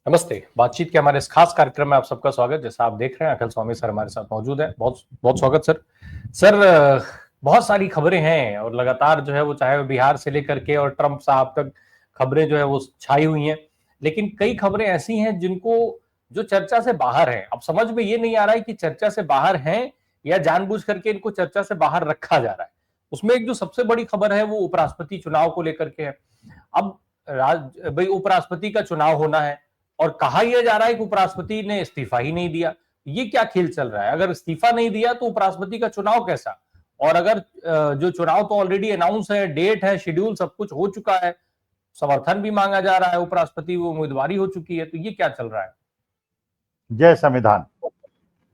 नमस्ते। बातचीत के हमारे इस खास कार्यक्रम में आप सबका स्वागत। जैसा आप देख रहे हैं, अखिल स्वामी सर हमारे साथ मौजूद हैं। बहुत बहुत स्वागत सर। सर, बहुत सारी खबरें हैं और लगातार जो है वो, चाहे वो बिहार से लेकर के और ट्रंप साहब तक खबरें जो है वो छाई हुई हैं। लेकिन कई खबरें ऐसी हैं जिनको जो चर्चा से बाहर है। अब समझ में ये नहीं आ रहा है कि चर्चा से बाहर हैं या जानबूझ करके इनको चर्चा से बाहर रखा जा रहा है। उसमें एक जो सबसे बड़ी खबर है वो उपराष्ट्रपति चुनाव को लेकर के है। अब भाई उपराष्ट्रपति का चुनाव होना है और कहा यह जा रहा है कि उपराष्ट्रपति ने इस्तीफा ही नहीं दिया। ये क्या खेल चल रहा है? अगर इस्तीफा नहीं दिया तो उपराष्ट्रपति का चुनाव कैसा? और अगर जो चुनाव तो ऑलरेडी अनाउंस है, डेट है, शेड्यूल सब कुछ हो चुका है, समर्थन भी मांगा जा रहा है, उपराष्ट्रपति वो उम्मीदवारी हो चुकी है, तो ये क्या चल रहा है? जय संविधान।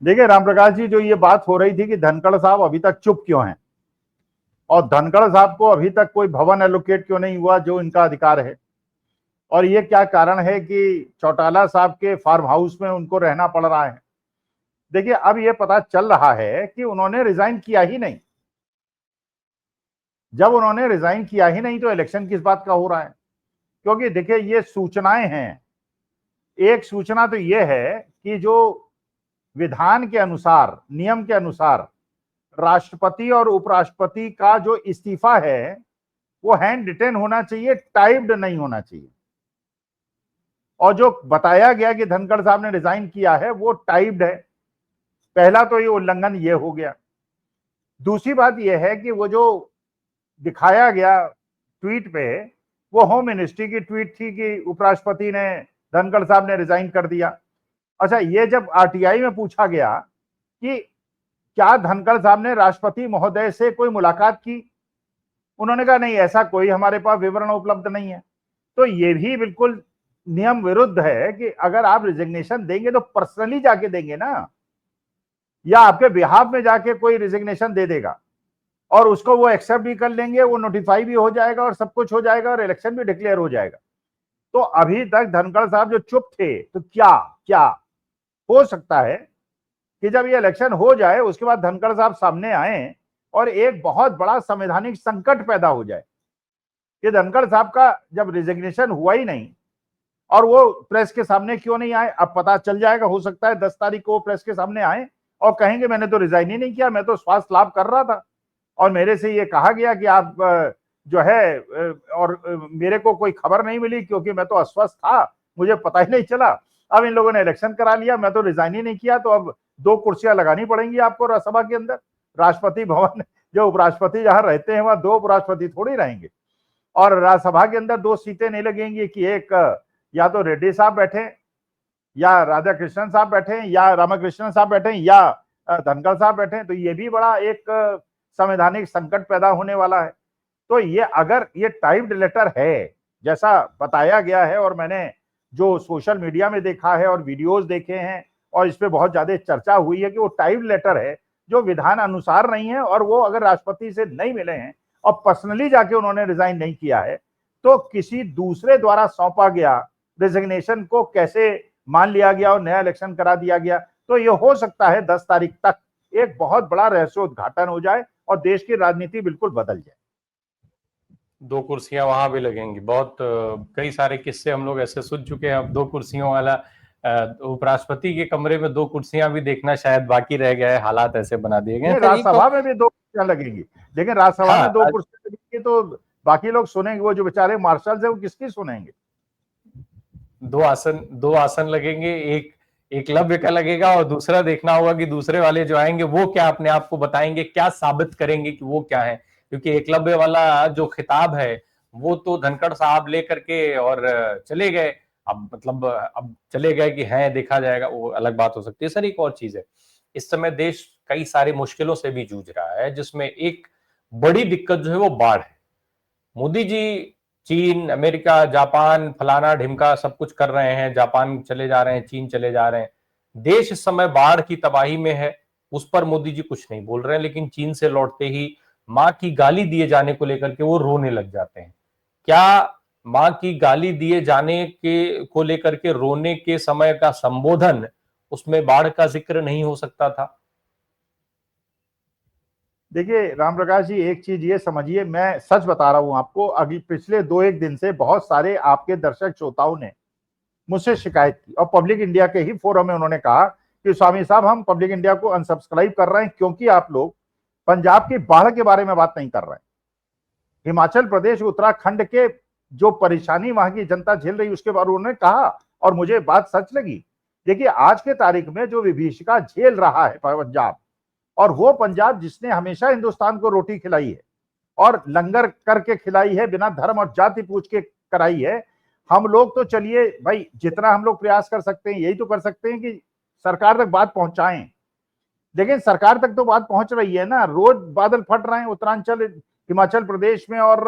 देखिए रामप्रकाश जी, जो ये बात हो रही थी कि धनखड़ साहब अभी तक चुप क्यों हैं और धनखड़ साहब को अभी तक कोई भवन एलोकेट क्यों नहीं हुआ जो इनका अधिकार है, और ये क्या कारण है कि चौटाला साहब के फार्म हाउस में उनको रहना पड़ रहा है। देखिए अब ये पता चल रहा है कि उन्होंने रिजाइन किया ही नहीं। जब उन्होंने रिजाइन किया ही नहीं तो इलेक्शन किस बात का हो रहा है? क्योंकि देखिए ये सूचनाएं हैं। एक सूचना तो ये है कि जो विधान के अनुसार, नियम के अनुसार राष्ट्रपति और उपराष्ट्रपति का जो इस्तीफा है वो हैंड रिटेन होना चाहिए, टाइप्ड नहीं होना चाहिए। और जो बताया गया कि धनखड़ साहब ने रिजाइन किया है वो टाइप्ड है। पहला तो ये उल्लंघन ये हो गया। दूसरी बात ये है कि वो जो दिखाया गया ट्वीट पे, वो होम मिनिस्ट्री की ट्वीट थी कि उपराष्ट्रपति ने, धनखड़ साहब ने रिजाइन कर दिया। अच्छा, ये जब आरटीआई में पूछा गया कि क्या धनखड़ साहब ने राष्ट्रपति महोदय से कोई मुलाकात की, उन्होंने कहा नहीं, ऐसा कोई हमारे पास विवरण उपलब्ध नहीं है। तो ये भी बिल्कुल नियम विरुद्ध है कि अगर आप रिजिग्नेशन देंगे तो पर्सनली जाके देंगे ना, या आपके बिहाफ में जाके कोई रिजिग्नेशन दे देगा और उसको वो एक्सेप्ट भी कर लेंगे, वो नोटिफाई भी हो जाएगा और सब कुछ हो जाएगा और इलेक्शन भी डिक्लेयर हो जाएगा। तो अभी तक धनखड़ साहब जो चुप थे, तो क्या क्या हो सकता है कि जब ये इलेक्शन हो जाए उसके बाद धनखड़ साहब सामने आए और एक बहुत बड़ा संवैधानिक संकट पैदा हो जाए कि धनखड़ साहब का जब रिजिग्नेशन हुआ ही नहीं और वो प्रेस के सामने क्यों नहीं आए। अब पता चल जाएगा, हो सकता है 10 तारीख को प्रेस के सामने आए और कहेंगे मैंने तो रिजाइन ही नहीं किया, मैं तो स्वास्थ्य लाभ कर रहा था और मेरे से ये कहा गया कि आप जो है, और मेरे को कोई खबर नहीं मिली क्योंकि मैं तो अस्वस्थ था, मुझे पता ही नहीं चला। अब इन लोगों ने इलेक्शन करा लिया, मैं तो रिजाइन ही नहीं किया, तो अब 2 कुर्सियां लगानी पड़ेंगी आपको राज्यसभा के अंदर। राष्ट्रपति भवन, जो उपराष्ट्रपति जहां रहते हैं वहां 2 उपराष्ट्रपति थोड़ी रहेंगे, और राज्यसभा के अंदर 2 सीटें नहीं लगेंगी कि एक या तो रेड्डी साहब बैठे, या राधा कृष्णन साहब बैठे, या रामाकृष्णन साहब बैठे, या धनखड़ साहब बैठे। तो ये भी बड़ा एक संवैधानिक संकट पैदा होने वाला है। तो ये अगर ये टाइप्ड लेटर है जैसा बताया गया है, और मैंने जो सोशल मीडिया में देखा है और वीडियोस देखे हैं और इस पे बहुत ज्यादा चर्चा हुई है कि वो टाइप्ड लेटर है जो विधान अनुसार नहीं है, और वो अगर राष्ट्रपति से नहीं मिले हैं और पर्सनली जाके उन्होंने रिजाइन नहीं किया है, तो किसी दूसरे द्वारा सौंपा गया रिजिग्नेशन को कैसे मान लिया गया और नया इलेक्शन करा दिया गया। तो ये हो सकता है 10 तारीख तक एक बहुत बड़ा रहस्योद्घाटन हो जाए और देश की राजनीति बिल्कुल बदल जाए। 2 कुर्सियां वहां भी लगेंगी। बहुत कई सारे किस्से हम लोग ऐसे सुन चुके हैं। अब 2 कुर्सियों वाला उपराष्ट्रपति के कमरे में 2 कुर्सियां भी देखना शायद बाकी रह गया है। हालात ऐसे बना दिए गए हैं। राज्यसभा में भी 2 कुर्सियां लगेंगी, लेकिन राज्यसभा में 2 हाँ, कुर्सियां लगेंगी तो बाकी लोग सुनेंगे, वो जो बेचारे मार्शल्स है वो किसकी सुनेंगे? 2 आसन लगेंगे। एक एकलव्य का लगेगा और दूसरा देखना होगा कि दूसरे वाले जो आएंगे वो क्या अपने आप को बताएंगे, क्या साबित करेंगे कि वो क्या है। क्योंकि एकलव्य वाला जो खिताब है वो तो धनखड़ साहब लेकर के और चले गए। अब मतलब अब चले गए कि है, देखा जाएगा, वो अलग बात हो सकती है। सर, एक और चीज है, इस समय देश कई सारी मुश्किलों से भी जूझ रहा है, जिसमें एक बड़ी दिक्कत जो है वो बाढ़ है। मोदी जी चीन, अमेरिका, जापान, फलाना ढिमका सब कुछ कर रहे हैं। जापान चले जा रहे हैं, चीन चले जा रहे हैं। देश इस समय बाढ़ की तबाही में है, उस पर मोदी जी कुछ नहीं बोल रहे हैं। लेकिन चीन से लौटते ही मां की गाली दिए जाने को लेकर के वो रोने लग जाते हैं। क्या मां की गाली दिए जाने के को लेकर के रोने के समय का संबोधन, उसमें बाढ़ का जिक्र नहीं हो सकता था? देखिए रामप्रकाश जी, एक चीज ये समझिए, मैं सच बता रहा हूं आपको, अभी पिछले 2-1 दिन से बहुत सारे आपके दर्शक श्रोताओं ने मुझसे शिकायत की, और पब्लिक इंडिया के ही फोरम में उन्होंने कहा कि स्वामी साहब हम पब्लिक इंडिया को अनसब्सक्राइब कर रहे हैं क्योंकि आप लोग पंजाब की बाढ़ के बारे में बात नहीं कर रहे हैं। हिमाचल प्रदेश उत्तराखंड के जो परेशानी वहां की जनता झेल रही उसके बारे में उन्होंने कहा, और मुझे बात सच लगी। देखिए आज के तारीख में जो विभीषिका झेल रहा है पंजाब, और वो पंजाब जिसने हमेशा हिंदुस्तान को रोटी खिलाई है और लंगर करके खिलाई है, बिना धर्म और जाति पूछ के कराई है। हम लोग तो चलिए भाई जितना हम लोग प्रयास कर सकते हैं यही तो कर सकते हैं कि सरकार तक बात पहुंचाएं, लेकिन सरकार तक तो बात पहुंच रही है ना। रोज बादल फट रहे हैं उत्तरांचल हिमाचल प्रदेश में और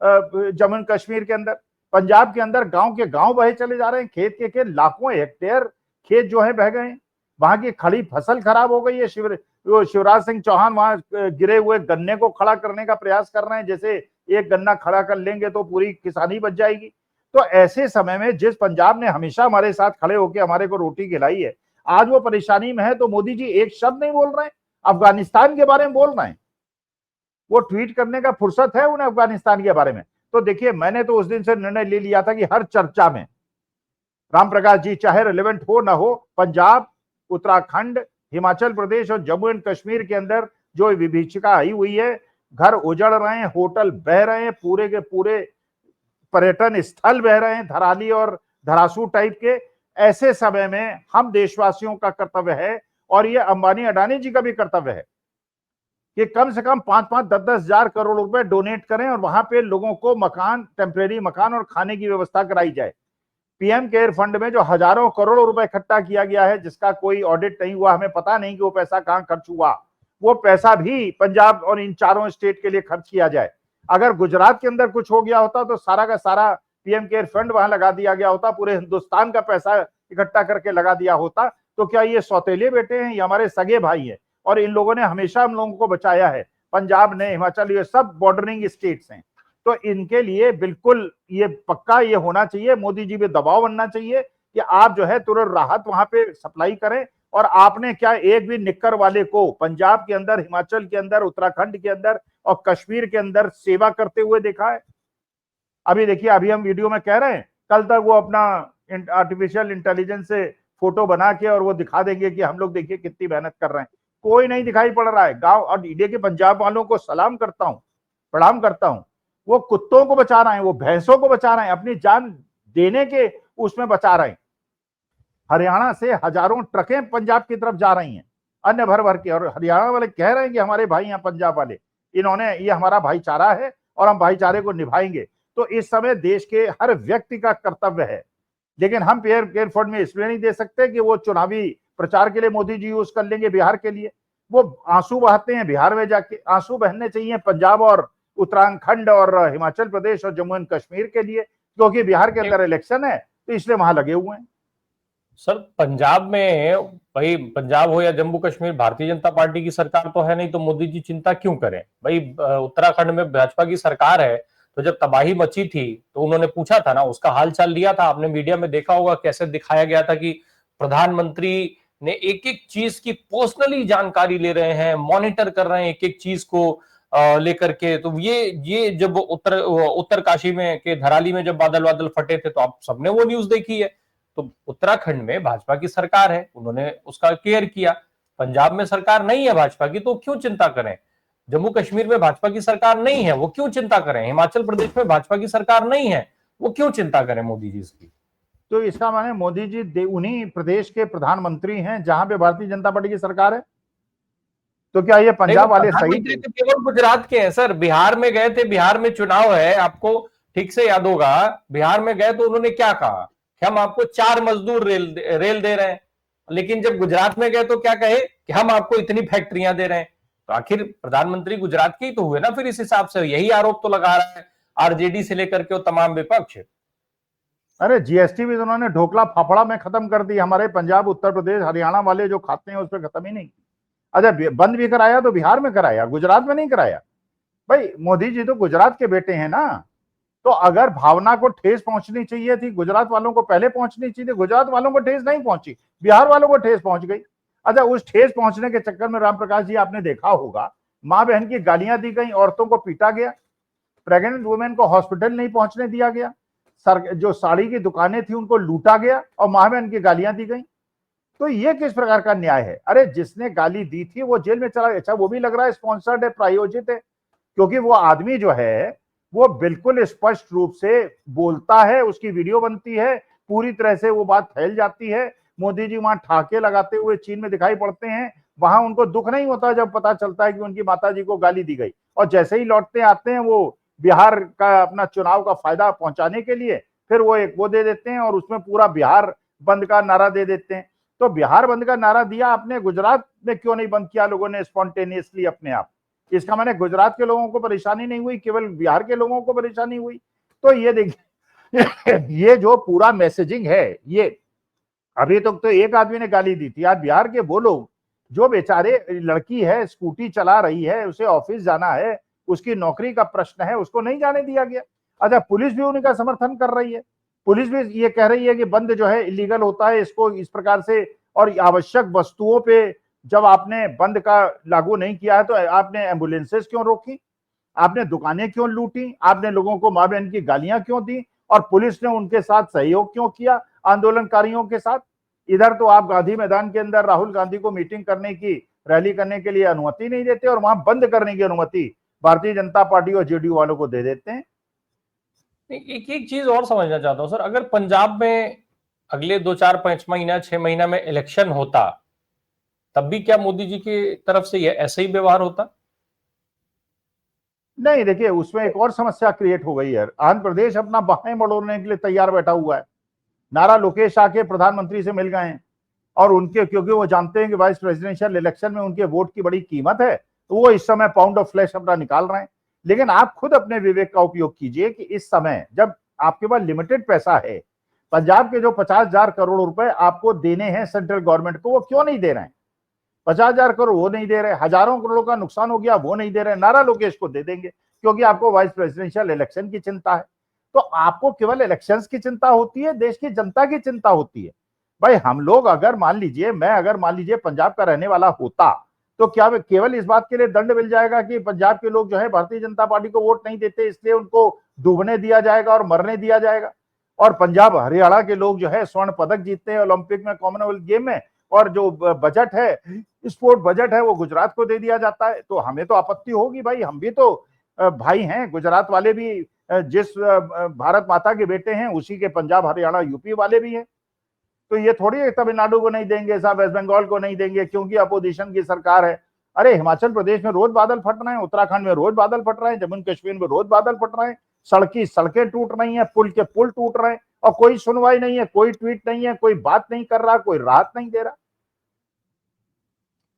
जम्मू कश्मीर के अंदर, पंजाब के अंदर गांव के गांव बहे चले जा रहे हैं, खेत के लाखों हेक्टेयर खेत जो है बह गए हैं, वहां की खड़ी फसल खराब हो गई है। शिवराज सिंह चौहान वहां गिरे हुए गन्ने को खड़ा करने का प्रयास कर रहे हैं, जैसे एक गन्ना खड़ा कर लेंगे तो पूरी किसानी बच जाएगी। तो ऐसे समय में जिस पंजाब ने हमेशा हमारे साथ खड़े होकर हमारे को रोटी खिलाई है, आज वो परेशानी में है तो मोदी जी एक शब्द नहीं बोल रहे हैं, अफगानिस्तान के बारे में बोल रहे हैं। वो ट्वीट करने का फुर्सत है उन्हें अफगानिस्तान के बारे में? तो देखिए मैंने तो उस दिन से निर्णय ले लिया था कि हर चर्चा में राम प्रकाश जी चाहे रिलेवेंट हो ना हो, पंजाब, उत्तराखंड, हिमाचल प्रदेश और जम्मू एंड कश्मीर के अंदर जो विभीषिका आई हुई है, घर उजड़ रहे हैं, होटल बह रहे हैं, पूरे के पूरे पर्यटन स्थल बह रहे हैं, धराली और धरासू टाइप के। ऐसे समय में हम देशवासियों का कर्तव्य है, और ये अंबानी अडानी जी का भी कर्तव्य है कि कम से कम 5-5, 10-10 हजार करोड़ रुपए डोनेट करें और वहां पे लोगों को मकान, टेम्परेरी मकान और खाने की व्यवस्था कराई जाए। पीएम केयर फंड में जो हजारों करोड़ रुपए इकट्ठा किया गया है, जिसका कोई ऑडिट नहीं हुआ, हमें पता नहीं कि वो पैसा कहां खर्च हुआ, वो पैसा भी पंजाब और इन चारों स्टेट के लिए खर्च किया जाए। अगर गुजरात के अंदर कुछ हो गया होता तो सारा का सारा पीएम केयर फंड वहां लगा दिया गया होता, पूरे हिंदुस्तान का पैसा इकट्ठा करके लगा दिया होता। तो क्या ये सौतेले बेटे हैं? ये हमारे सगे भाई हैं, और इन लोगों ने हमेशा हम लोगों को बचाया है। पंजाब ने, हिमाचल, ये सब बॉर्डरिंग स्टेट्स हैं, तो इनके लिए बिल्कुल ये पक्का ये होना चाहिए, मोदी जी पे दबाव बनना चाहिए कि आप जो है तुरंत राहत वहां पे सप्लाई करें। और आपने क्या एक भी निक्कर वाले को पंजाब के अंदर, हिमाचल के अंदर, उत्तराखंड के अंदर और कश्मीर के अंदर सेवा करते हुए देखा है? अभी देखिए, अभी हम वीडियो में कह रहे हैं, कल तक वो अपना आर्टिफिशियल इंटेलिजेंस से फोटो बना के और वो दिखा देंगे कि हम लोग देखिए कितनी मेहनत कर रहे हैं। कोई नहीं दिखाई पड़ रहा है। गांव और इंडिया के पंजाब वालों को सलाम करता हूं, प्रणाम करता हूं। वो कुत्तों को बचा रहे हैं, वो भैंसों को बचा रहे हैं, अपनी जान देने के उसमें बचा रहे हैं। हरियाणा से हजारों ट्रकें पंजाब की तरफ जा रही हैं, अन्य भर भर के, और हरियाणा वाले कह रहे हैं कि हमारे भाई हैं पंजाब वाले, इन्होंने, ये हमारा भाईचारा है और हम भाईचारे को निभाएंगे। तो इस समय देश के हर व्यक्ति का कर्तव्य है, लेकिन हम पीएम केयर फंड में इसलिए नहीं दे सकते कि वो चुनावी प्रचार के लिए मोदी जी यूज कर लेंगे बिहार के लिए। वो आंसू बहाते हैं बिहार में जाके, आंसू बहने चाहिए पंजाब और उत्तराखंड और हिमाचल प्रदेश और जम्मू एंड कश्मीर के लिए, क्योंकि बिहार के अंदर इलेक्शन है तो इसलिए वहां लगे हुए हैं। सर पंजाब में, भाई पंजाब हो या जम्मू कश्मीर, भारतीय जनता पार्टी की सरकार तो है नहीं, तो मोदी जी चिंता क्यों करें? भाई उत्तराखंड में भाजपा की सरकार है, तो जब तबाही मची थी तो उन्होंने पूछा था ना, उसका हालचाल लिया था। आपने मीडिया में देखा होगा कैसे दिखाया गया था कि प्रधानमंत्री ने एक एक चीज की पर्सनली जानकारी ले रहे हैं, मॉनिटर कर रहे हैं एक एक चीज को लेकर के। तो ये जब उत्तरकाशी में के धराली में जब बादल बादल फटे थे तो आप सबने वो न्यूज देखी है। तो उत्तराखंड में भाजपा की सरकार है, उन्होंने उसका केयर किया। पंजाब में सरकार नहीं है भाजपा की, तो क्यों चिंता करें? जम्मू कश्मीर में भाजपा की सरकार नहीं है, वो क्यों चिंता करें? हिमाचल प्रदेश में भाजपा की सरकार नहीं है, वो क्यों चिंता करें मोदी जी इसकी? तो इसका माने मोदी जी उन्हीं प्रदेश के प्रधानमंत्री हैं जहां पे भारतीय जनता पार्टी की सरकार है। तो क्या ये पंजाब वाले सही? तो केवल गुजरात के हैं सर। बिहार में गए थे, बिहार में चुनाव है, आपको ठीक से याद होगा। बिहार में गए तो उन्होंने क्या कहा कि हम आपको 4 मजदूर रेल दे रहे हैं। लेकिन जब गुजरात में गए तो क्या कहे कि हम आपको इतनी फैक्ट्रियां दे रहे हैं। तो आखिर प्रधानमंत्री गुजरात के ही तो हुए ना, फिर इस हिसाब से यही आरोप तो लगा रहा है आरजेडी से लेकर के वो तमाम विपक्ष। अरे जीएसटी भी उन्होंने ढोकला फाफड़ा में खत्म कर दी। हमारे पंजाब, उत्तर प्रदेश, हरियाणा वाले जो खाते हैं उस पर खत्म ही नहीं। अच्छा, बंद भी कराया तो बिहार में कराया, गुजरात में नहीं कराया। भाई मोदी जी तो गुजरात के बेटे हैं ना, तो अगर भावना को ठेस पहुंचनी चाहिए थी गुजरात वालों को पहले पहुंचनी चाहिए। गुजरात वालों को ठेस नहीं पहुंची, बिहार वालों को ठेस पहुंच गई। अच्छा, उस ठेस पहुंचने के चक्कर में राम प्रकाश जी आपने देखा होगा, मां बहन की गालियां दी गई, औरतों को पीटा गया, प्रेग्नेंट वुमेन को हॉस्पिटल नहीं पहुंचने दिया गया, जो साड़ी की दुकानें थी उनको लूटा गया और मां बहन की गालियां दी गई। तो ये किस प्रकार का न्याय है? अरे जिसने गाली दी थी वो जेल में चला गया। अच्छा वो भी लग रहा है स्पॉन्सर्ड है, प्रायोजित है, क्योंकि वो आदमी जो है वो बिल्कुल स्पष्ट रूप से बोलता है, उसकी वीडियो बनती है, पूरी तरह से वो बात फैल जाती है। मोदी जी वहां ठाके लगाते हुए चीन में दिखाई पड़ते हैं, वहां उनको दुख नहीं होता जब पता चलता है कि उनकी माता जी को गाली दी गई। और जैसे ही लौटते आते हैं वो बिहार का अपना चुनाव का फायदा पहुंचाने के लिए फिर वो एक वो दे देते हैं और उसमें पूरा बिहार बंद का नारा दे देते हैं। तो बिहार बंद का नारा दिया आपने, गुजरात में क्यों नहीं बंद किया लोगों ने स्पॉन्टेनियसली अपने आप? इसका माने गुजरात के लोगों को परेशानी नहीं हुई, केवल बिहार के लोगों को परेशानी हुई। तो ये देखिए ये जो पूरा मैसेजिंग है, ये अभी तक तो एक आदमी ने गाली दी थी, आज बिहार के वो लोग जो बेचारे, लड़की है स्कूटी चला रही है, उसे ऑफिस जाना है, उसकी नौकरी का प्रश्न है, उसको नहीं जाने दिया गया। अच्छा पुलिस भी उनका समर्थन कर रही है, पुलिस भी ये कह रही है कि बंद जो है इलीगल होता है, इसको इस प्रकार से। और आवश्यक वस्तुओं पे जब आपने बंद का लागू नहीं किया है तो आपने एम्बुलेंसेस क्यों रोकी, आपने दुकानें क्यों लूटी, आपने लोगों को मां बहन की गालियां क्यों दी, और पुलिस ने उनके साथ सहयोग क्यों किया आंदोलनकारियों के साथ? इधर तो आप गांधी मैदान के अंदर राहुल गांधी को मीटिंग करने की, रैली करने के लिए अनुमति नहीं देते, और वहां बंद करने की अनुमति भारतीय जनता पार्टी और जेडीयू वालों को दे देते हैं। एक एक चीज और समझना चाहता हूं सर, अगर पंजाब में अगले 2 4 5 महीना 6 महीना में इलेक्शन होता, तब भी क्या मोदी जी की तरफ से ये ऐसे ही व्यवहार होता? नहीं देखिए, उसमें एक और समस्या क्रिएट हो गई है। आंध्र प्रदेश अपना बाहें मड़ोड़ने के लिए तैयार बैठा हुआ है। नारा लोकेश आके प्रधानमंत्री से मिल गए हैं, और उनके, क्योंकि वो जानते हैं कि वाइस प्रेसिडेंशियल इलेक्शन में उनके वोट की बड़ी कीमत है, तो वो इस समय पाउंड ऑफ फ्लैश अपना निकाल रहे हैं। लेकिन आप खुद अपने विवेक का उपयोग कीजिए कि इस समय जब आपके पास लिमिटेड पैसा है, पंजाब के जो 50,000 करोड़ रुपए आपको देने हैं सेंट्रल गवर्नमेंट को, वो क्यों नहीं दे रहे हैं? 50,000 करोड़ वो नहीं दे रहे, हजारों करोड़ों का नुकसान हो गया वो नहीं दे रहे, नारा लोकेश को दे देंगे क्योंकि आपको वाइस प्रेसिडेंशियल इलेक्शन की चिंता है। तो आपको केवल इलेक्शंस की चिंता होती है, देश की जनता की चिंता होती है। भाई हम लोग अगर मान लीजिए, मैं अगर मान लीजिए पंजाब का रहने वाला होता, तो क्या केवल इस बात के लिए दंड मिल जाएगा कि पंजाब के लोग जो है भारतीय जनता पार्टी को वोट नहीं देते, इसलिए उनको डूबने दिया जाएगा और मरने दिया जाएगा? और पंजाब हरियाणा के लोग जो है स्वर्ण पदक जीतते हैं ओलंपिक में, कॉमनवेल्थ गेम में, और जो बजट है, स्पोर्ट बजट है, वो गुजरात को दे दिया जाता है। तो हमें तो आपत्ति होगी भाई, हम भी तो भाई हैं, गुजरात वाले भी जिस भारत माता के बेटे हैं उसी के पंजाब हरियाणा यूपी वाले भी हैं। तो ये थोड़ी है तमिलनाडु को नहीं देंगे, साहब वेस्ट बंगाल को नहीं देंगे क्योंकि अपोजिशन की सरकार है। अरे हिमाचल प्रदेश में रोज बादल फट रहे हैं, उत्तराखंड में रोज बादल फट रहे हैं, जम्मू कश्मीर में रोज बादल फट रहे हैं, सड़कें टूट रही हैं, पुल के पुल टूट रहे हैं, और कोई सुनवाई नहीं है, कोई ट्वीट नहीं है, कोई बात नहीं कर रहा, कोई राहत नहीं दे रहा।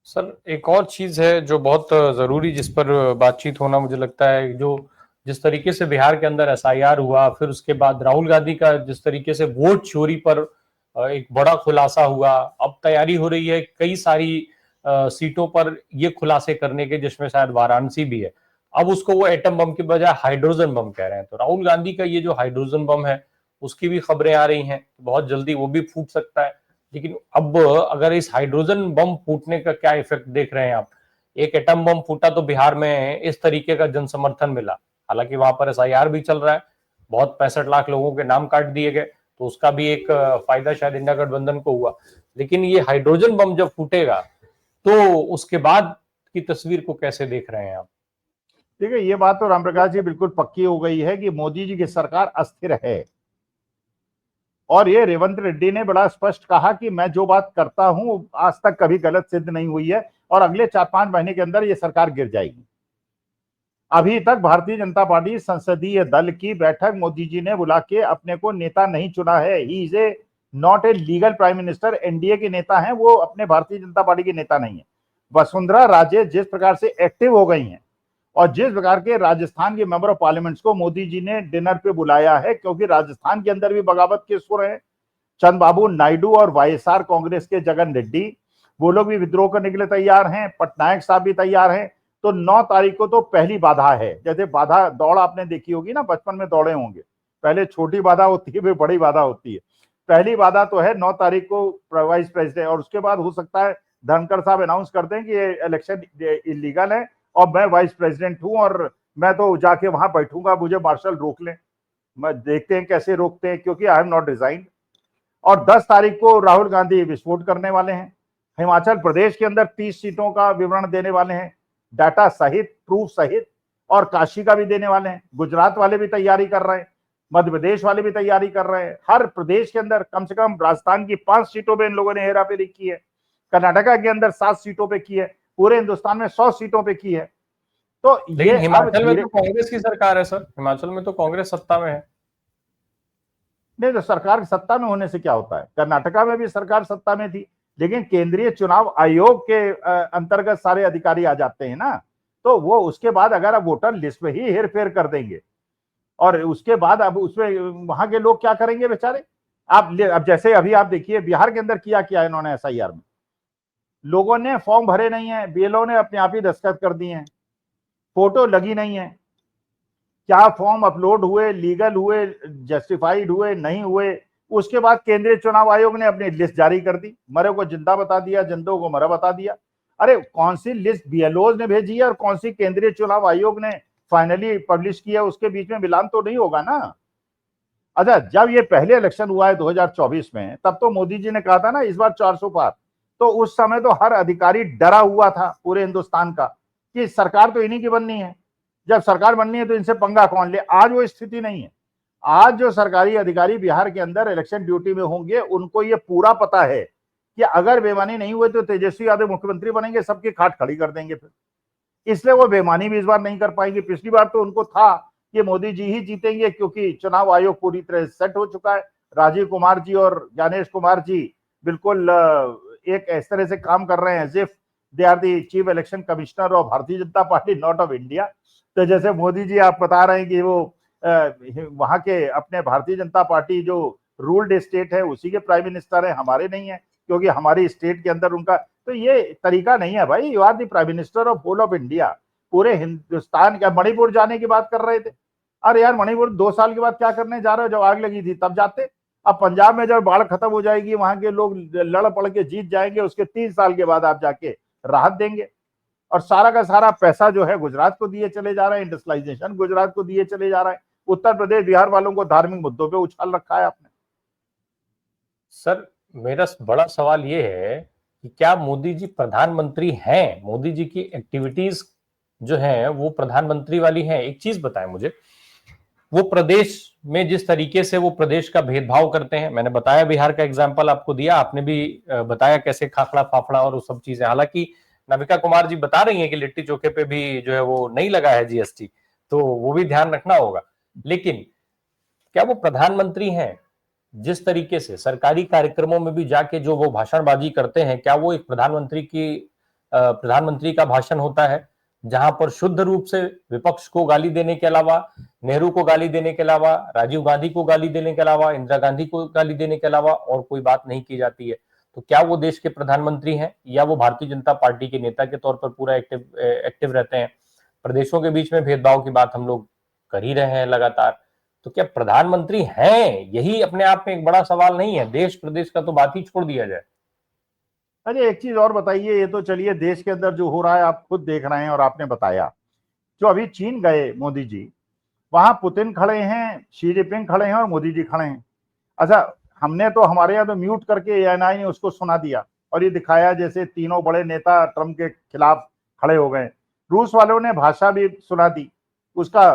सर एक और चीज है जो बहुत जरूरी, जिस पर बातचीत होना मुझे लगता है, जो जिस तरीके से बिहार के अंदर एसआईआर हुआ, फिर उसके बाद राहुल गांधी का जिस तरीके से वोट चोरी पर एक बड़ा खुलासा हुआ, अब तैयारी हो रही है कई सारी सीटों पर ये खुलासे करने के, जिसमें शायद वाराणसी भी है। अब उसको वो एटम बम के बजाय हाइड्रोजन बम कह रहे हैं। तो राहुल गांधी का ये जो हाइड्रोजन बम है उसकी भी खबरें आ रही हैं, बहुत जल्दी वो भी फूट सकता है। लेकिन अब अगर इस हाइड्रोजन बम फूटने का क्या इफेक्ट देख रहे हैं आप? एक एटम बम फूटा तो बिहार में इस तरीके का जन समर्थन मिला, हालांकि वहां पर एसआईआर भी चल रहा है, बहुत 65 लाख लोगों के नाम काट दिए गए, तो उसका भी एक फायदा शायद इंडिया गठबंधन को हुआ। लेकिन ये हाइड्रोजन बम जब फूटेगा तो उसके बाद की तस्वीर को कैसे देख रहे हैं आप? देखिए ये बात तो राम प्रकाश जी बिल्कुल पक्की हो गई है कि मोदी जी की सरकार अस्थिर है, और ये रेवंत रेड्डी ने बड़ा स्पष्ट कहा कि मैं जो बात करता हूं आज तक कभी गलत सिद्ध नहीं हुई है, और अगले 4 5 महीने के अंदर ये सरकार गिर जाएगी। अभी तक भारतीय जनता पार्टी संसदीय दल की बैठक मोदी जी ने बुला के अपने को नेता नहीं चुना है। He is a not a legal prime minister, NDA के नेता हैं वो, अपने भारतीय जनता पार्टी के नेता नहीं है। वसुंधरा राजे जिस प्रकार से एक्टिव हो गई हैं, और जिस प्रकार के राजस्थान के मेंबर ऑफ पार्लियामेंट्स को मोदी जी ने डिनर पे बुलाया है, क्योंकि राजस्थान के अंदर भी बगावत के सुर हैं। चंद्रबाबू नायडू और वाईएसआर कांग्रेस के जगन रेड्डी, वो लोग भी विद्रोह करने के लिए तैयार हैं, पटनायक साहब भी तैयार हैं। तो 9 तारीख को तो पहली बाधा है। जैसे बाधा दौड़ आपने देखी होगी ना, बचपन में दौड़े होंगे, पहले छोटी बाधा होती है फिर बड़ी बाधा होती है। पहली बाधा तो है 9 तारीख को वाइस प्रेसिडेंट, और उसके बाद हो सकता है धनखड़ साहब अनाउंस कर दें कि ये इलेक्शन इलीगल है और मैं वाइस प्रेसिडेंट हूं और मैं तो जाके वहां बैठूंगा, मुझे मार्शल रोक लें। देखते हैं कैसे रोकते हैं, क्योंकि आई एम नॉट रिजाइंड। और 10 तारीख को राहुल गांधी विस्फोट करने वाले हैं। हिमाचल प्रदेश के अंदर 30 सीटों का विवरण देने वाले हैं, डाटा सहित, प्रूफ सहित, और काशी का भी देने वाले हैं। गुजरात वाले भी तैयारी कर रहे हैं, मध्य प्रदेश वाले भी तैयारी कर रहे हैं। हर प्रदेश के अंदर कम से कम राजस्थान की 5 सीटों पे इन लोगों ने हेराफेरी की है, कर्नाटका के अंदर 7 सीटों पे की है, पूरे हिंदुस्तान में 100 सीटों पे की है। तो लेकिन ये अब हिमाचल में धीरे, तो कांग्रेस की सरकार है सर, हिमाचल में तो कांग्रेस सत्ता में है। नहीं तो सरकार सत्ता में होने से क्या होता है, कर्नाटका में भी सरकार सत्ता में थी, लेकिन केंद्रीय चुनाव आयोग के अंतर्गत सारे अधिकारी आ जाते हैं ना, तो वो उसके बाद अगर आप वोटर लिस्ट में ही हेर फेर कर देंगे और उसके बाद अब उसमें वहां के लोग क्या करेंगे बेचारे। अब जैसे अभी आप देखिए बिहार के अंदर किया इन्होंने एसआईआर में, लोगों ने फॉर्म भरे नहीं है, बीएलओ ने अपने आप ही दस्तखत कर दिए हैं, फोटो लगी नहीं है, क्या फॉर्म अपलोड हुए, लीगल हुए, जस्टिफाइड हुए, नहीं हुए। उसके बाद केंद्रीय चुनाव आयोग ने अपनी लिस्ट जारी कर दी, मरे को जिंदा बता दिया, जिंदों को मरा बता दिया। अरे कौन सी लिस्ट बीएलओ ने भेजी है और कौन सी केंद्रीय चुनाव आयोग ने फाइनली पब्लिश किया, उसके बीच में मिलान तो नहीं होगा ना। अच्छा, जब ये पहले इलेक्शन हुआ है 2024 में, तब तो मोदी जी ने कहा था ना इस बार 400 पार, तो उस समय तो हर अधिकारी डरा हुआ था पूरे हिंदुस्तान का कि सरकार तो इन्हीं की बननी है, जब सरकार बननी है तो इनसे पंगा कौन ले। आज वो स्थिति नहीं है। आज जो सरकारी अधिकारी बिहार के अंदर इलेक्शन ड्यूटी में होंगे, उनको ये पूरा पता है कि अगर बेईमानी नहीं हुई तो तेजस्वी यादव मुख्यमंत्री बनेंगे, सबकी खाट खड़ी कर देंगे फिर, इसलिए वो बेईमानी भी इस बार नहीं कर पाएंगे। पिछली बार तो उनको था कि मोदी जी ही जीतेंगे, क्योंकि चुनाव आयोग पूरी तरह सेट हो चुका है। राजीव कुमार जी और ज्ञानेश कुमार जी बिल्कुल एक इस तरह से काम कर रहे हैं as if they are the chief election commissioner of Bharatiya Janata party, not of India. तो जैसे मोदी जी आप बता रहे हैं कि वो वहां के अपने भारतीय जनता पार्टी जो रूल्ड स्टेट है उसी के प्राइम मिनिस्टर है, हमारे नहीं है, क्योंकि हमारी स्टेट के अंदर उनका, तो ये तरीका नहीं है भाई। You are the prime minister of whole of India, पूरे हिंदुस्तान का। मणिपुर जाने की बात कर रहे थे, अरे यार मणिपुर 2 साल के बाद क्या करने जा रहे हो, जब आग लगी थी तब जाते। अब पंजाब में जब बाढ़ खत्म हो जाएगी, वहां के लोग लड़ पड़ के जीत जाएंगे, उसके 3 साल के बाद आप जाके राहत देंगे। और सारा का सारा पैसा जो है गुजरात को दिए चले जा रहे हैं, इंडस्ट्रियलाइजेशन गुजरात को दिए चले जा रहा है। उत्तर प्रदेश बिहार वालों को धार्मिक मुद्दों पे उछाल रखा है आपने। सर मेरा बड़ा सवाल ये है कि क्या मोदी जी प्रधानमंत्री हैं? मोदी जी की एक्टिविटीज जो है वो प्रधानमंत्री वाली हैं? एक चीज बताएं मुझे, वो प्रदेश में जिस तरीके से वो प्रदेश का भेदभाव करते हैं, मैंने बताया बिहार का एग्जाम्पल आपको दिया, आपने भी बताया कैसे खाखड़ा फाफड़ा और वो सब चीजें। हालांकि नविका कुमार जी बता रही हैं कि लिट्टी चोखे पे भी जो है वो नहीं लगा है जीएसटी, तो वो भी ध्यान रखना होगा। लेकिन क्या वो प्रधानमंत्री हैं? जिस तरीके से सरकारी कार्यक्रमों में भी जाके जो वो भाषणबाजी करते हैं, क्या वो एक प्रधानमंत्री का भाषण होता है जहां पर शुद्ध रूप से विपक्ष को गाली देने के अलावा, नेहरू को गाली देने के अलावा, राजीव गांधी को गाली देने के अलावा, इंदिरा गांधी को गाली देने के अलावा और कोई बात नहीं की जाती है? तो क्या वो देश के प्रधानमंत्री हैं या वो भारतीय जनता पार्टी के नेता के तौर पर पूरा एक्टिव रहते हैं? प्रदेशों के बीच में भेदभाव की बात हम लोग कर ही रहे हैं लगातार, तो क्या प्रधानमंत्री हैं? यही अपने आप में एक बड़ा सवाल नहीं है? देश प्रदेश का तो बात ही छोड़ दिया जाए। अरे एक चीज और बताइए, ये तो चलिए देश के अंदर जो हो रहा है आप खुद देख रहे हैं और आपने बताया। जो अभी चीन गए मोदी जी, वहां पुतिन खड़े हैं, शी जिनपिंग खड़े हैं और मोदी जी खड़े हैं। अच्छा, हमने तो हमारे यहाँ तो म्यूट करके एएनआई ने उसको सुना दिया और ये दिखाया जैसे तीनों बड़े नेता ट्रंप के खिलाफ खड़े हो गए। रूस वालों ने भाषा भी सुना दी, उसका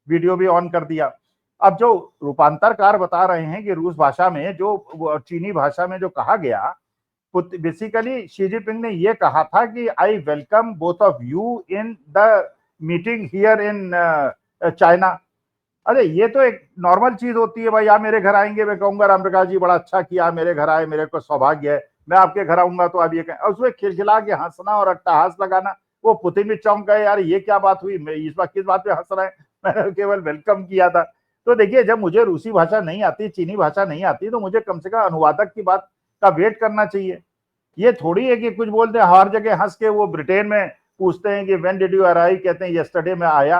वीडियो भी ऑन कर दिया। अब जो रूपांतरकार बता रहे हैं कि रूस भाषा में जो चीनी भाषा में जो कहा गया, बेसिकली शी जिनपिंग ने ये कहा था कि I welcome both of you in the meeting here in China. अरे ये तो एक नॉर्मल चीज होती है भाई, आप मेरे घर आएंगे, मैं कहूंगा राम प्रकाश जी बड़ा अच्छा किया, मेरे घर आए, मेरे को सौभाग्य है, मैं आपके घर आऊंगा तो आप ये कहें। उसमें खिलखिला के हंसना और अट्टहास लगाना, वो पुतिन भी चौंक गए, यार ये क्या बात हुई, मैं इस बात किस बात पे हंस रहे हैं, मैंने केवल वेलकम किया था। तो देखिए, जब मुझे रूसी भाषा नहीं आती, चीनी भाषा नहीं आती, तो मुझे कम से कम अनुवादक की बात का वेट करना चाहिए। ये थोड़ी है कि कुछ बोलते हैं हर जगह हंस के। वो ब्रिटेन में पूछते हैं कि व्हेन डिड यू अराइव, कहते हैं यस्टरडे में आया।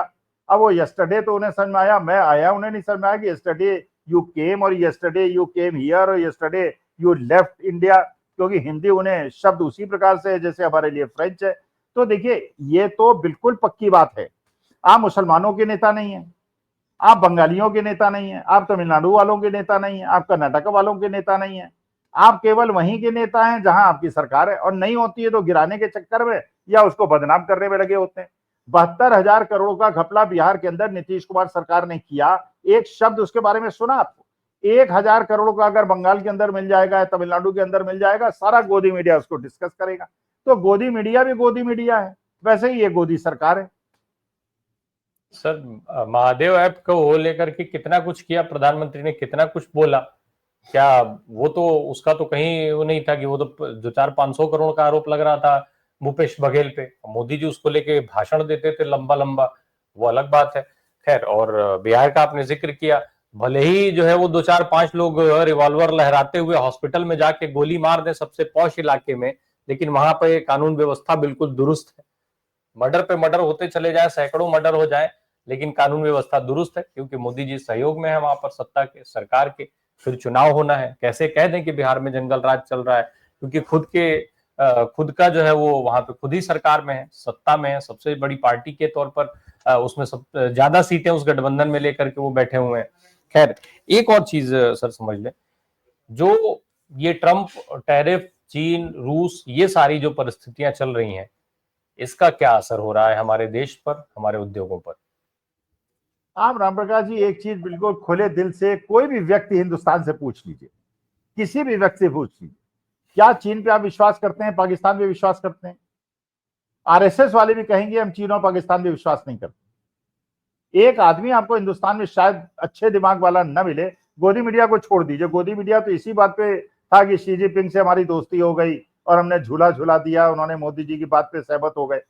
अब वो यस्टरडे तो उन्हें समझ में आया, मैं आया उन्हें नहीं समझ में आया कि यस्टरडे यू केम और यस्टरडे यू केम हियर और यस्टरडे यू लेफ्ट इंडिया, क्योंकि हिंदी उन्हें शब्द उसी प्रकार से है जैसे हमारे लिए फ्रेंच है। तो देखिए, ये तो बिल्कुल पक्की बात है, आप मुसलमानों के नेता नहीं है, आप बंगालियों के नेता नहीं है, आप तमिलनाडु वालों के नेता नहीं है, आप कर्नाटक वालों के नेता नहीं है, आप केवल वहीं के नेता हैं जहां आपकी सरकार है, और नहीं होती है तो गिराने के चक्कर में या उसको बदनाम करने में लगे होते हैं। 72,000 करोड़ का घपला बिहार के अंदर नीतीश कुमार सरकार ने किया, एक शब्द उसके बारे में सुना आपको? 1,000 करोड़ का अगर बंगाल के अंदर मिल जाएगा, तमिलनाडु के अंदर मिल जाएगा, सारा गोदी मीडिया उसको डिस्कस करेगा। तो गोदी मीडिया भी गोदी मीडिया है, वैसे ही ये गोदी सरकार है। सर, महादेव ऐप को लेकर के कितना कुछ किया प्रधानमंत्री ने, कितना कुछ बोला, क्या वो तो उसका तो कहीं वो नहीं था कि वो तो जो 400-500 करोड़ का आरोप लग रहा था भूपेश बघेल पे, मोदी जी उसको लेके भाषण देते थे लंबा लंबा, वो अलग बात है। खैर, और बिहार का आपने जिक्र किया, भले ही जो है वो 2-4-5 लोग रिवॉल्वर लहराते हुए हॉस्पिटल में जाके गोली मार दे सबसे पॉश इलाके में, लेकिन वहां पे कानून व्यवस्था बिल्कुल दुरुस्त है। मर्डर पे मर्डर होते चले जाए, सैकड़ों मर्डर हो जाए, लेकिन कानून व्यवस्था दुरुस्त है, क्योंकि मोदी जी सहयोग में है वहां पर सत्ता के, सरकार के। फिर चुनाव होना है, कैसे कह दें कि बिहार में जंगल राज चल रहा है, क्योंकि खुद का जो है वो वहां पे खुद ही सरकार में है, सत्ता में है, सबसे बड़ी पार्टी के तौर पर उसमें सब ज्यादा सीटें उस गठबंधन में लेकर के वो बैठे हुए हैं। खैर, एक और चीज सर समझ लें, जो ये ट्रंप, टैरिफ, चीन, रूस, ये सारी जो परिस्थितियां चल रही हैं, इसका क्या असर हो रहा है हमारे देश पर, हमारे उद्योगों पर? आप रामप्रकाश जी एक चीज बिल्कुल खुले दिल से कोई भी व्यक्ति हिंदुस्तान से पूछ लीजिए, किसी भी व्यक्ति से पूछ लीजिए, क्या चीन पे आप विश्वास करते हैं, पाकिस्तान पे विश्वास करते हैं? आरएसएस वाले भी कहेंगे हम चीन और पाकिस्तान पे विश्वास नहीं करते। एक आदमी आपको हिंदुस्तान में शायद अच्छे दिमाग वाला न मिले, गोदी मीडिया को छोड़ दीजिए, गोदी मीडिया तो इसी बात पे था कि शी जिनपिंग से हमारी दोस्ती हो गई और हमने झूला झूला दिया, उन्होंने मोदी जी की बात पे सहमत हो गए।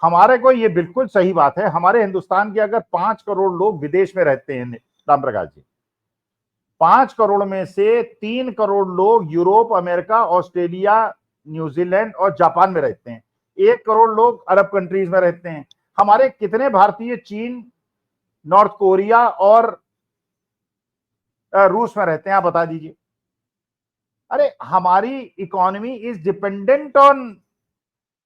हमारे को ये बिल्कुल सही बात है, हमारे हिंदुस्तान के अगर 5 करोड़ लोग विदेश में रहते हैं राम प्रकाश जी, 5 करोड़ में से 3 करोड़ लोग यूरोप, अमेरिका, ऑस्ट्रेलिया, न्यूजीलैंड और जापान में रहते हैं, 1 करोड़ लोग अरब कंट्रीज में रहते हैं। हमारे कितने भारतीय चीन, नॉर्थ कोरिया और रूस में रहते हैं, आप बता दीजिए। अरे हमारी economy is dependent on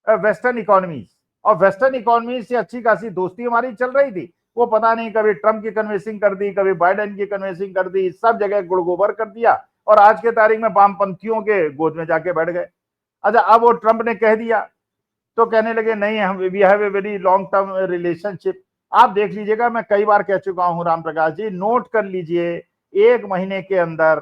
western economies, और वेस्टर्न इकोनॉमी से अच्छी खासी दोस्ती हमारी चल रही थी। वो पता नहीं कभी ट्रंप की कन्वेंसिंग कर दी, कभी बाइडेन की कन्वेंसिंग कर दी, सब जगह गुड़गोबर कर दिया और आज के तारीख में वामपंथियों के गोद में जाके बैठ गए। अच्छा, अब वो ट्रंप ने कह दिया तो कहने लगे नहीं, हम we have a very long term relationship. आप देख लीजिएगा, मैं कई बार कह चुका हूं राम प्रकाश जी, नोट कर लीजिए, 1 महीने के अंदर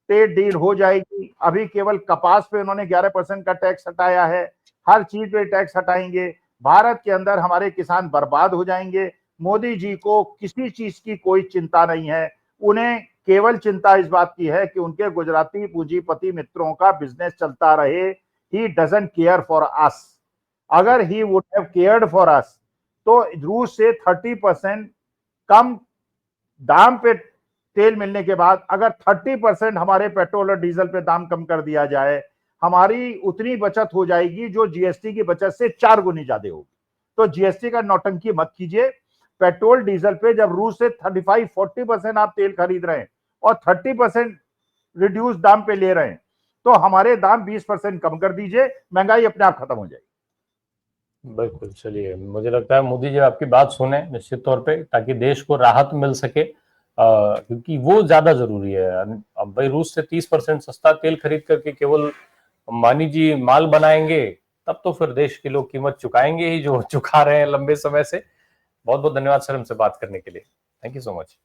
ट्रेड डील हो जाएगी। अभी केवल कपास पे उन्होंने 11% का टैक्स हटाया है, हर चीज पे टैक्स हटाएंगे। भारत के अंदर हमारे किसान बर्बाद हो जाएंगे। मोदी जी को किसी चीज की कोई चिंता नहीं है, उन्हें केवल चिंता इस बात की है कि उनके गुजराती पूंजीपति मित्रों का बिजनेस चलता रहे। He doesn't care for us. अगर he would have cared for us तो रूस से 30% कम दाम पे तेल मिलने के बाद अगर 30% हमारे पेट्रोल और डीजल पे दाम कम कर दिया जाए, हमारी उतनी बचत हो जाएगी जो जीएसटी की बचत से 4 गुनी ज्यादा होगी। तो जीएसटी का नौटंकी मत कीजिए। पेट्रोल डीजल पे जब रूस से 35-40% आप तेल खरीद रहे हैं और 30% रिड्यूस दाम पे ले रहे हैं, तो हमारे दाम 20% कम कर दीजिए, महंगाई अपने आप खत्म हो जाएगी। बिल्कुल, चलिए, मुझे लगता है मोदी जी आपकी बात सुने निश्चित तौर पे, ताकि देश को राहत मिल सके, क्योंकि वो ज्यादा जरूरी है। अब भाई रूस से 30% सस्ता तेल खरीद करके केवल अंबानी जी माल बनाएंगे, तब तो फिर देश के लोग कीमत चुकाएंगे ही, जो चुका रहे हैं लंबे समय से। बहुत बहुत धन्यवाद सर हमसे बात करने के लिए। Thank you so much.